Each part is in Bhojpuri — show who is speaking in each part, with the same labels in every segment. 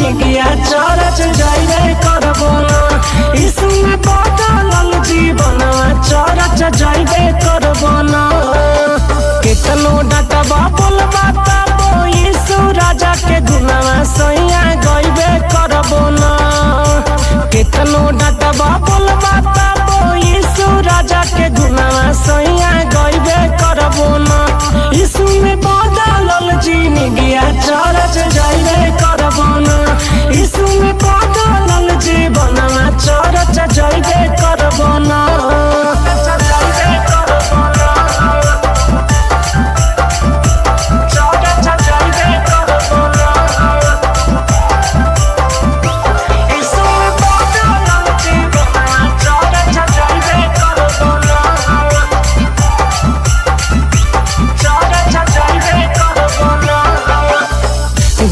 Speaker 1: जिंदगिया चरच जाइबे करबो ना। यीशु में बदलल जीवन चरच जाइबे करबो ना। कितनो डटबा बोलबा तबो यीशु राजा के गुणवा सैया गइबे करबो ना। कितनो डटबा बोलबा तबो यीशु राजा के गुणवा सैया गइबे करबो ना। यीशु में बदलल जिंदगिया चरच जाइबे करबो ना। यीशु में बदलल जीवन चरच जाइबे करबो ना।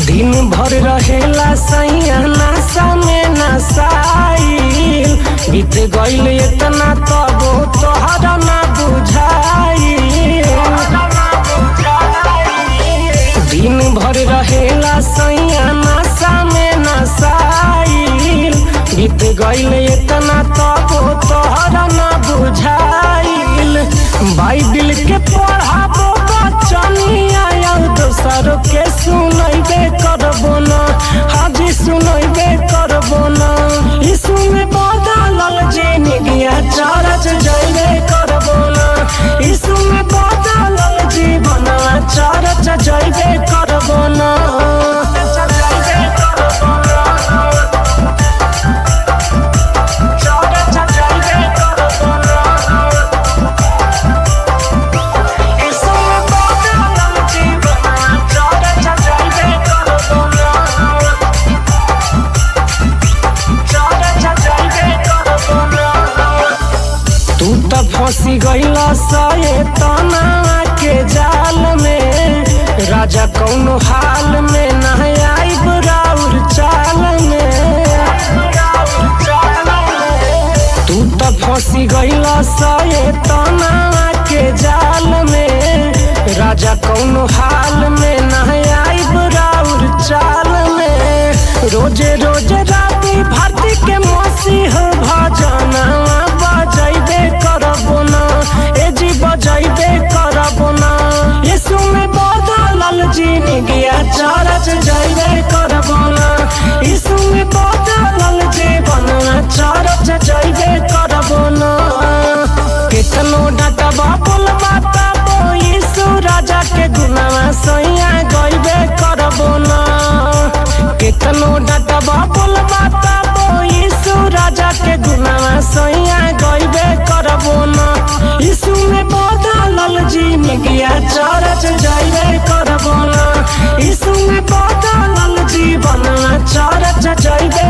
Speaker 1: दिन भर रहेला सैया नशा में नसाइल। बीत गइल इतना तबो तोहरा ना बुझाइल। दिन भर रहेला सैया नशा में नसाइल। बीत गइल इतना तबो तोहरा ना बुझाइल। बाइबिल के पढ़ाबो बचनिया दोसर के सुनैबे करबो ना। हाजी सुनैबे करबो ना। यीशु में बदलल जिंदगिया चरच जाइबे करबो ना। यीशु में बदलल जीवन चरच जाइबे करबो ना। फंसी गइला शैताना के जाल में। राजा कौनो हाल में न आइब राउर चाल में। तू तो फंसी गइला शैताना के जाल में। राजा कौनो हाल में न आइब राउर चाल में। रोजे रोजे राती भारती के मसीह भजना बजाइबे करबो ना। ए जी बजाइबे करबो ना। यीशु में बदलल जिंदगिया चरच जाइबे करबो ना। यीशु में बदलल जीवन चरच जाइबे करबो ना। कितनो डटबा बोलबा तबो यीशु राजा के गुणवा सैया गइबे करबो ना। कितनो डटबा बोलबा तबो यीशु राजा के गुणवा सैया गइबे करबो ना। यीशु में बदलल जिंदगिया चरच जाइबे करबो ना। यीशु में बदलल जीवन चरच जाइबे